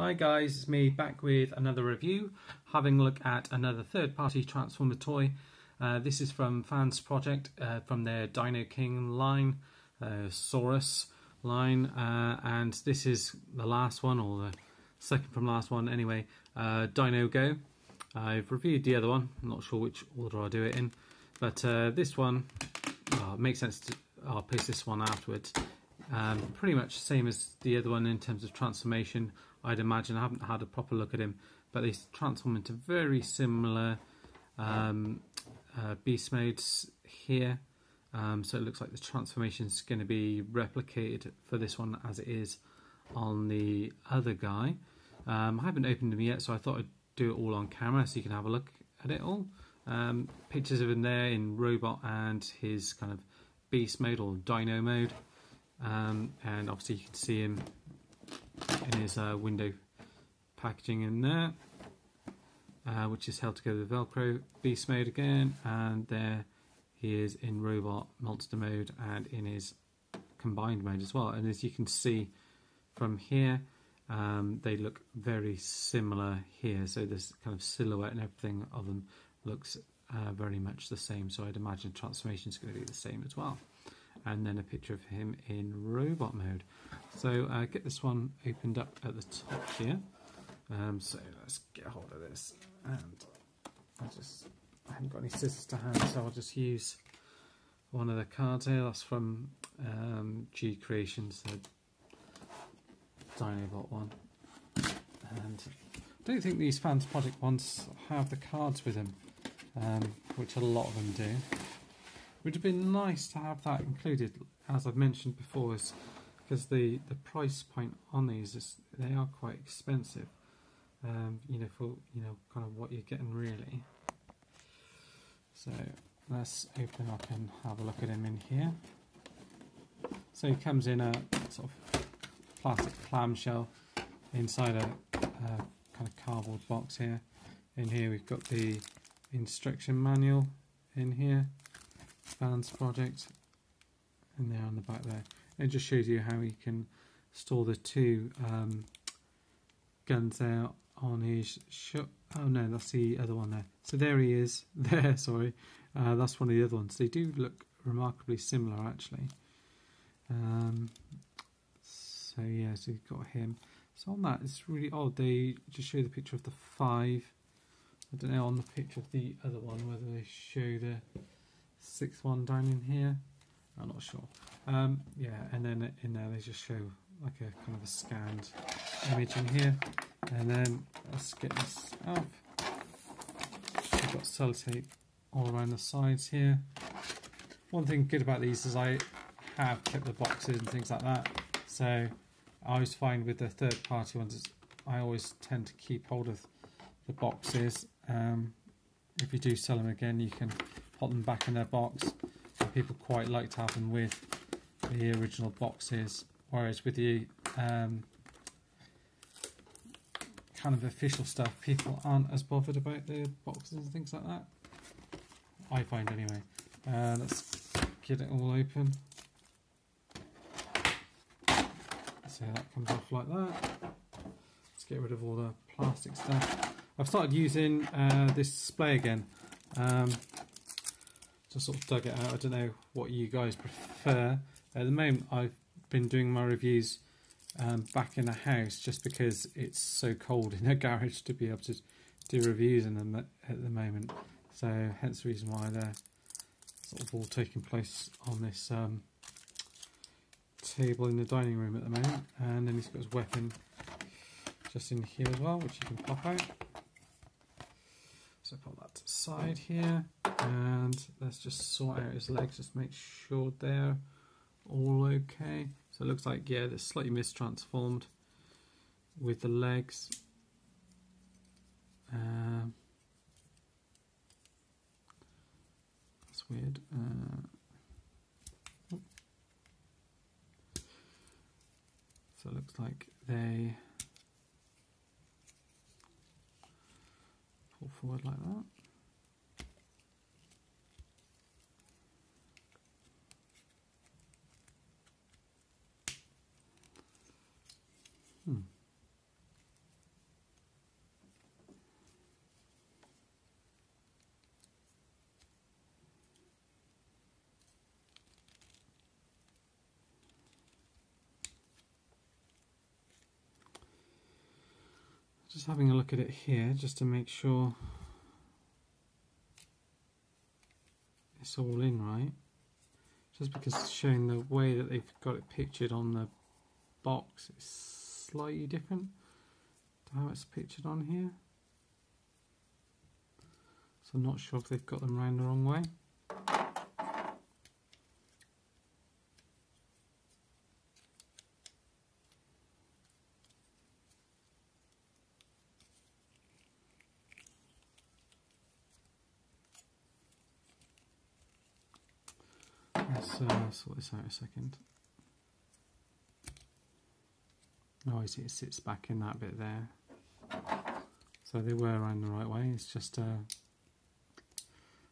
Hi guys, it's me back with another review, having a look at another third-party Transformer toy. This is from Fansproject, from their Dino King line, Saurus line, and this is the last one, or the second from last one anyway, Dinogo. I've reviewed the other one, I'm not sure which order I'll do it in, but this one, it makes sense to, I'll post this one afterwards. Pretty much the same as the other one in terms of transformation, I'd imagine. I haven't had a proper look at him, but they transform into very similar beast modes here. So it looks like the transformation is going to be replicated for this one as it is on the other guy. I haven't opened them yet, so I thought I'd do it all on camera so you can have a look at it all. Pictures of him there in robot and his kind of beast mode or dino mode. And obviously you can see him in his window packaging in there, which is held together with Velcro. Beast mode again, and there he is in robot monster mode and in his combined mode as well. And as you can see from here, they look very similar here, so this kind of silhouette and everything of them looks very much the same, so I'd imagine transformation is going to be the same as well. And then a picture of him in robot mode. So get this one opened up at the top here. So let's get a hold of this, and I haven't got any scissors to hand, so I'll just use one of the cards here. That's from G Creations, the Dinobot one. And I don't think these Fansproject ones have the cards with them, which a lot of them do. Would have been nice to have that included, as I've mentioned before, is because the price point on these is they are quite expensive. For kind of what you're getting really. So let's open up and have a look at him in here. So he comes in a sort of plastic clamshell inside a kind of cardboard box here. In here we've got the instruction manual in here. Fansproject, and there on the back there. It just shows you how you can store the two guns there on his shot. Oh no, that's the other one there. So there he is. There, sorry. That's one of the other ones. They do look remarkably similar, actually. So yeah, so you've got him. So on that, it's really odd. They just show the picture of the 5. I don't know on the picture of the other one whether they show the 6th one down in here. I'm not sure. Yeah, and then in there they just show like a kind of a scanned image in here. And then let's get this up. We've got sellotape all around the sides here. One thing good about these is I have kept the boxes and things like that. So I always find with the third party ones, I always tend to keep hold of the boxes. If you do sell them again, you can put them back in their box. And people quite like to have them with the original boxes, whereas with the kind of official stuff, people aren't as bothered about the boxes and things like that. I find anyway. Let's get it all open. So that comes off like that. Let's get rid of all the plastic stuff. I've started using this display again. Just sort of dug it out. I don't know what you guys prefer. At the moment I've been doing my reviews back in the house just because it's so cold in a garage to be able to do reviews in them at the moment. So hence the reason why they're sort of all taking place on this table in the dining room at the moment. And then he's got his weapon just in here as well, which you can pop out. So put that to the side here, and let's just sort out his legs, just make sure they're all okay. So it looks like, yeah, they're slightly mistransformed with the legs. That's weird. So it looks like they pull forward like that. Just having a look at it here, just to make sure it's all in right. Just because it's showing the way that they've got it pictured on the box is slightly different to how it's pictured on here. So I'm not sure if they've got them round the wrong way. Let's sort this out a second. Oh, I see, it sits back in that bit there. So they were around the right way. It's just a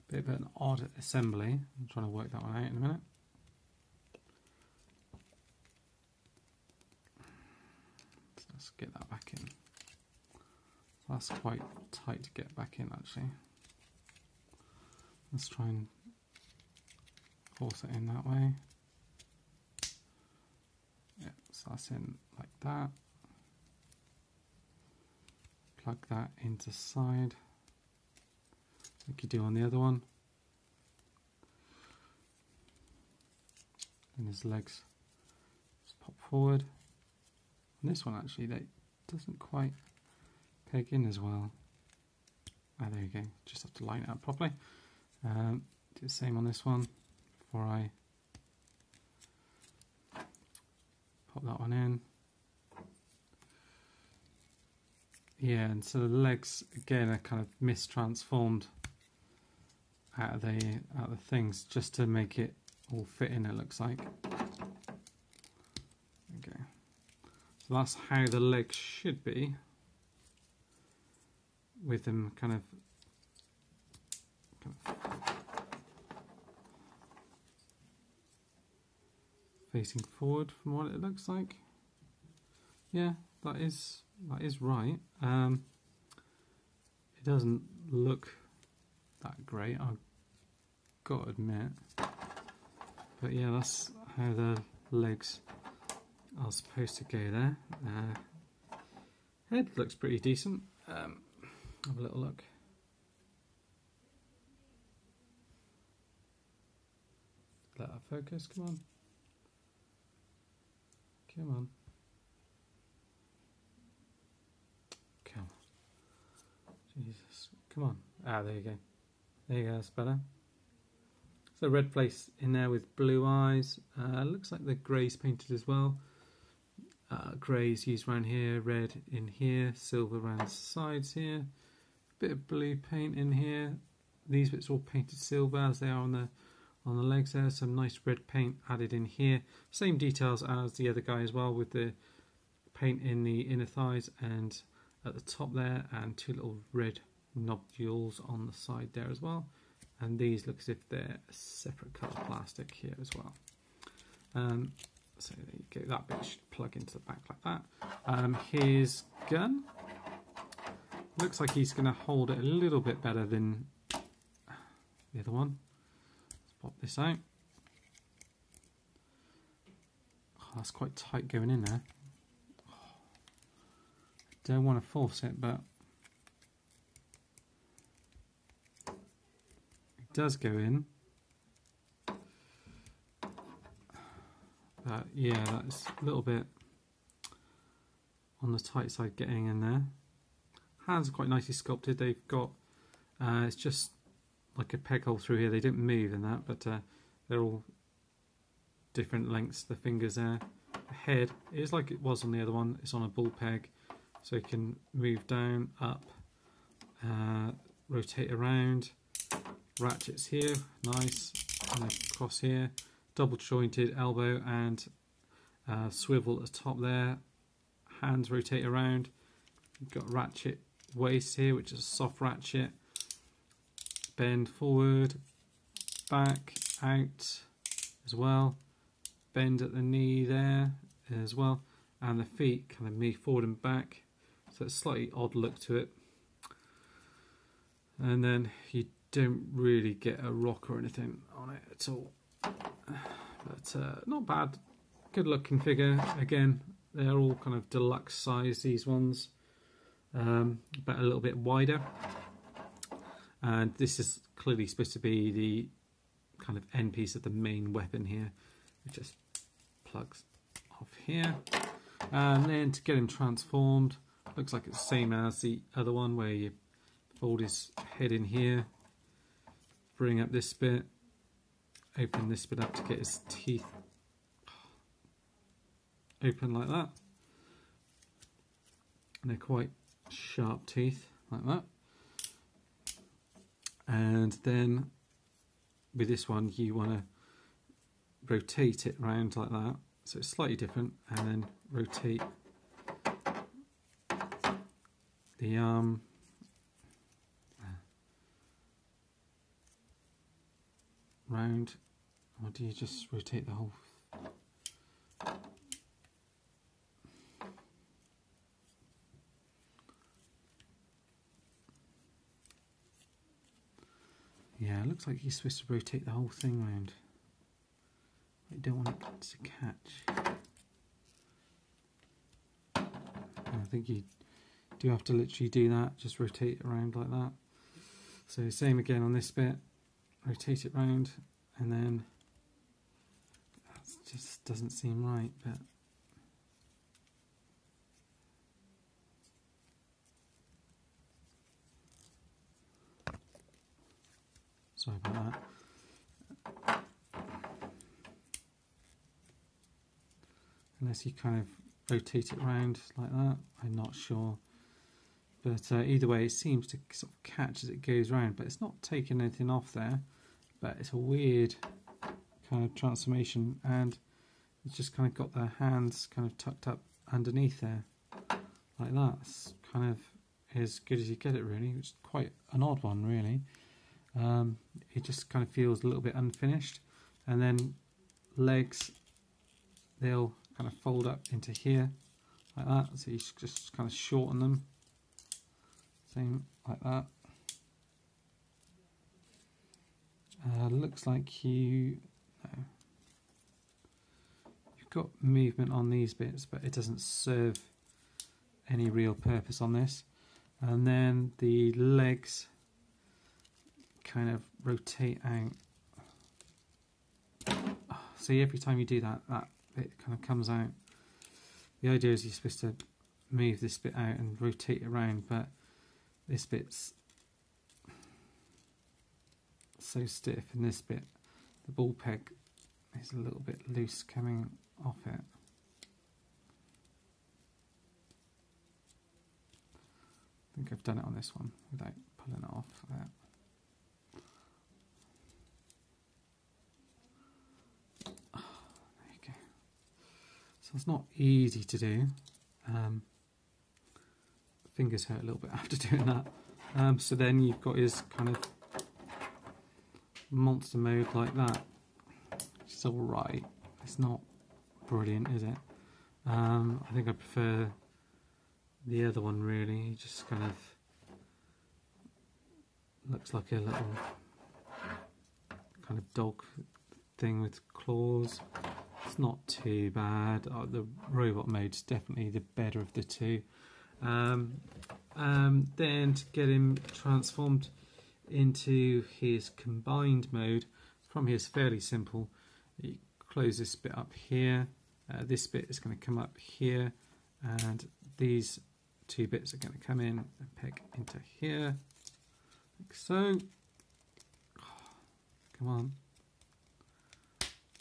bit of an odd assembly. I'm trying to work that one out in a minute. So let's get that back in. So that's quite tight to get back in, actually. Let's try and force it in that way. Yeah, so that's in like that. Plug that into side, like you do on the other one. And his legs just pop forward. And this one actually, that doesn't quite peg in as well. Ah, there you go. Just have to line it up properly. Do the same on this one. Before I pop that one in. Yeah, and so the legs again are kind of mistransformed out of the things just to make it all fit in, it looks like. Okay. So that's how the legs should be, with them kind of facing forward from what it looks like. Yeah, that is right. It doesn't look that great, I've got to admit. But yeah, that's how the legs are supposed to go there. Head looks pretty decent. Have a little look. Let that focus, come on. Come on. Come on. Jesus. Come on. Ah, there you go. There you go, that's better. So red place in there with blue eyes. Looks like the grey's painted as well. Grey's used around here, red in here, silver around the sides here. Bit of blue paint in here. These bits are all painted silver as they are on the legs there. Some nice red paint added in here. Same details as the other guy as well, with the paint in the inner thighs and at the top there, and two little red nodules on the side there as well. And these look as if they're a separate colour plastic here as well. So there you go, that bit should plug into the back like that. His gun looks like he's going to hold it a little bit better than the other one. Let's pop this out. Oh, that's quite tight going in there. Don't want to force it, but it does go in. But yeah, that's a little bit on the tight side getting in there. Hands are quite nicely sculpted. They've got, it's just like a peg hole through here. They don't move in that, but they're all different lengths. The fingers there. The head is like it was on the other one. It's on a ball peg. So you can move down, up, rotate around, ratchets here, nice, and across here, double jointed elbow and swivel at the top there, hands rotate around, you've got ratchet waist here, which is a soft ratchet, bend forward, back, out as well, bend at the knee there as well, and the feet kind of move forward and back. So it's a slightly odd look to it. And then you don't really get a rock or anything on it at all. But not bad. Good looking figure. Again, they're all kind of deluxe size, these ones. but a little bit wider. And this is clearly supposed to be the kind of end piece of the main weapon here. It just plugs off here. And then to get him transformed, looks like it's the same as the other one, where you fold his head in here, bring up this bit, open this bit up to get his teeth open like that. And they're quite sharp teeth, like that. And then with this one, you want to rotate it around like that, so it's slightly different, and then rotate the arm round, or do you just rotate the whole? Yeah, it looks like you're supposed to rotate the whole thing round. You don't want it to catch. I think you do have to literally do that, just rotate it around like that. So same again on this bit, rotate it round, and then that just doesn't seem right, but sorry about that. Unless you kind of rotate it around like that, I'm not sure. But either way, it seems to sort of catch as it goes round, but it's not taking anything off there. But it's a weird kind of transformation, and it's just kind of got their hands kind of tucked up underneath there, like that. It's kind of as good as you get it, really, which is quite an odd one, really. It just kind of feels a little bit unfinished. And then legs, they'll kind of fold up into here like that, so you just kind of shorten them, same like that. Looks like you've got movement on these bits, but it doesn't serve any real purpose on this. And then the legs kind of rotate out. See, every time you do that, that bit kind of comes out. The idea is you're supposed to move this bit out and rotate it around, but this bit's so stiff, and this bit, the ball peg, is a little bit loose coming off it. I think I've done it on this one without pulling it off there. So it's not easy to do. Fingers hurt a little bit after doing that. So then you've got his kind of monster mode like that. It's alright. It's not brilliant, is it? I think I prefer the other one, really. It just kind of looks like a little kind of dog thing with claws. It's not too bad. The robot mode's definitely the better of the two. Then to get him transformed into his combined mode, from here is fairly simple. You close this bit up here. This bit is going to come up here, and these two bits are going to come in and peg into here, like so. Come on,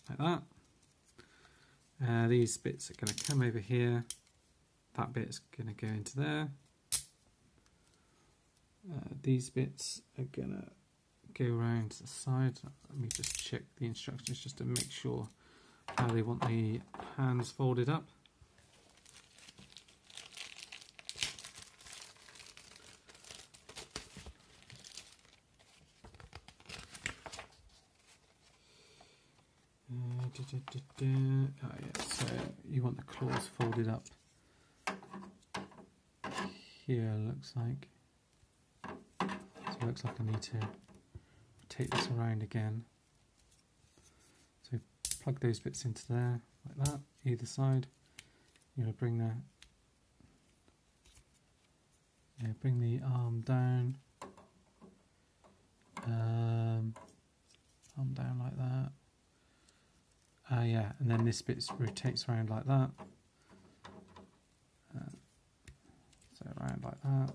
like that. These bits are going to come over here, that bit's going to go into there, these bits are going to go around to the side. Let me just check the instructions just to make sure how they want the hands folded up. Oh yeah, so you want the claws folded up here, looks like. So it looks like I need to rotate this around again. So plug those bits into there, like that, either side. You're going to bring bring the arm down. Arm down like that. Yeah, and then this bit rotates around like that. So around like that.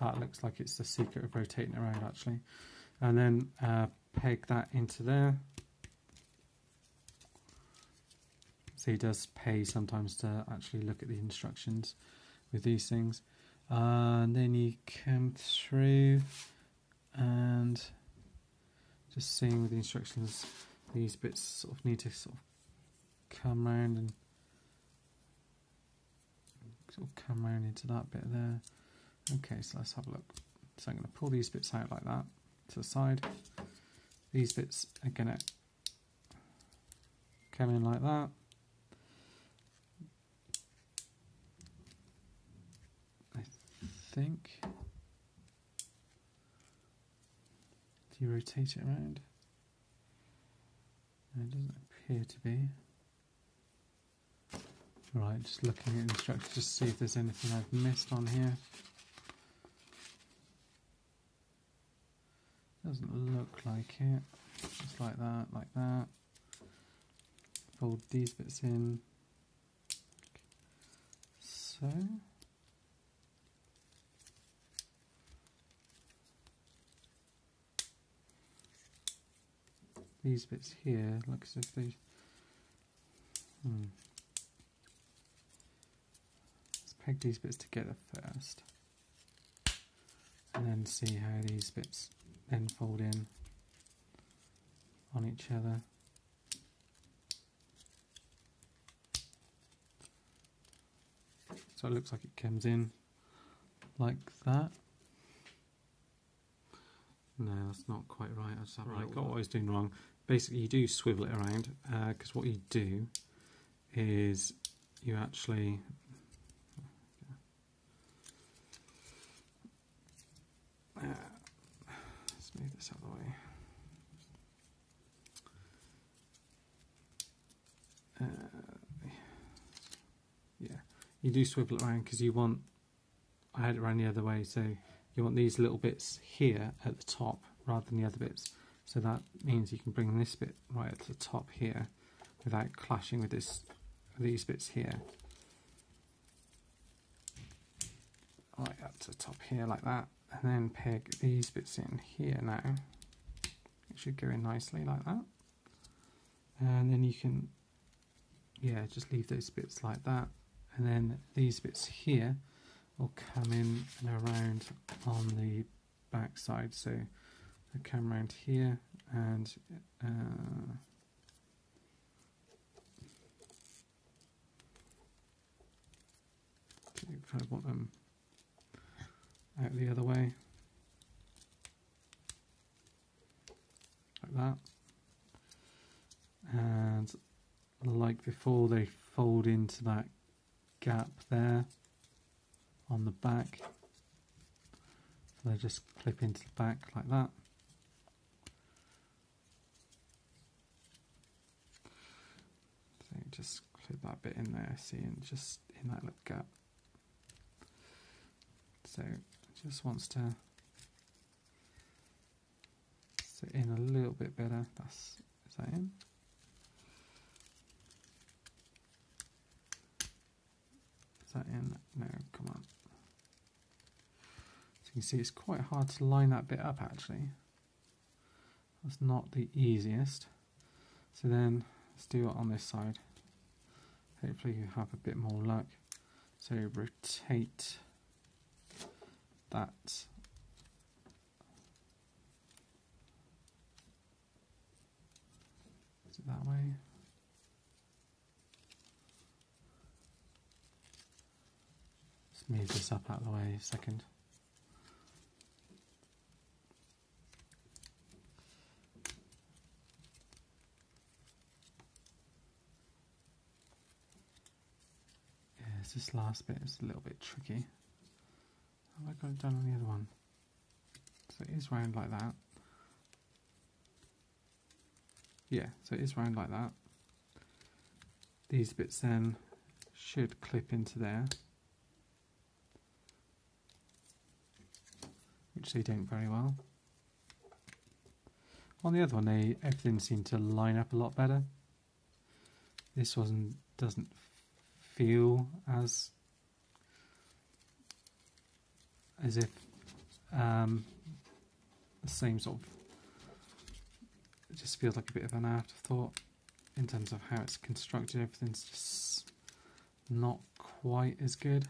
That looks like it's the secret of rotating around actually. And then peg that into there. So he does pay sometimes to actually look at the instructions with these things. And then you come through and just seeing with the instructions, these bits sort of need to sort of come round and sort of come round into that bit there. Okay, so let's have a look. So I'm going to pull these bits out like that to the side. These bits are going to come in like that. I think. Do you rotate it around? No, it doesn't appear to be. Right, just looking at instructions just to see if there's anything I've missed on here. Doesn't look like it. Just like that, like that. Fold these bits in. So. These bits here look as if they. Let's peg these bits together first, and then see how these bits then fold in on each other. So it looks like it comes in like that. No, that's not quite right. I just got what I was doing wrong. Basically, you do swivel it around because what you do is you actually let's move this out of the way. Yeah, you do swivel it around because you want. I had it around the other way, so you want these little bits here at the top rather than the other bits. So that means you can bring this bit right at the top here without clashing with these bits here. Right up to the top here like that, and then peg these bits in here now. It should go in nicely like that. And then you can, yeah, just leave those bits like that. And then these bits here will come in and around on the back side. So they come around here and if I want them out the other way like that, and like before, they fold into that gap there on the back, so they just clip into the back like that. So you just clip that bit in there, see, and just in that little gap. So it just wants to sit in a little bit better. Is that in? Is that in? No, come on. So you can see it's quite hard to line that bit up actually. That's not the easiest. So then let's do it on this side. Hopefully you have a bit more luck. So rotate that is it that way? Let's move this up out of the way a second. Yeah, this last bit is a little bit tricky. How have I got it done on the other one? So it is round like that. Yeah, so it is round like that. These bits then should clip into there. which they don't very well. On the other one, everything seemed to line up a lot better. This one doesn't feel as if the same sort of. It just feels like a bit of an afterthought in terms of how it's constructed. Everything's just not quite as good.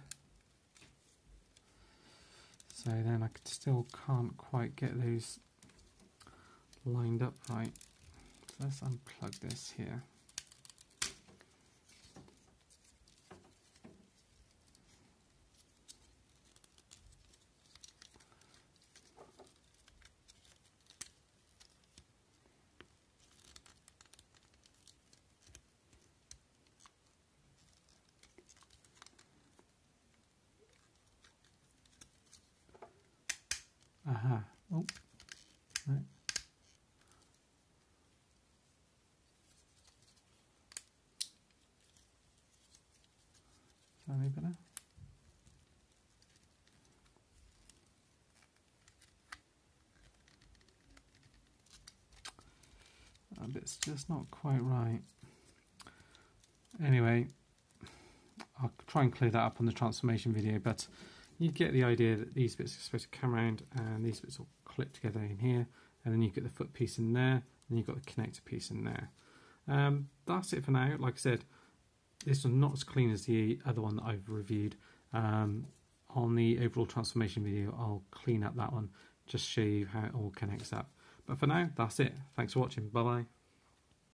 So then I still can't quite get those lined up right. So let's unplug this here. Aha. Oh. Right. Is that any better? That bit's just not quite right. Anyway, I'll try and clear that up on the transformation video, but you get the idea that these bits are supposed to come around and these bits will clip together in here, and then you get the foot piece in there, and you've got the connector piece in there. That's it for now. Like I said, this one's not as clean as the other one that I've reviewed. On the overall transformation video, I'll clean up that one, just show you how it all connects up. But for now, that's it. Thanks for watching. Bye bye.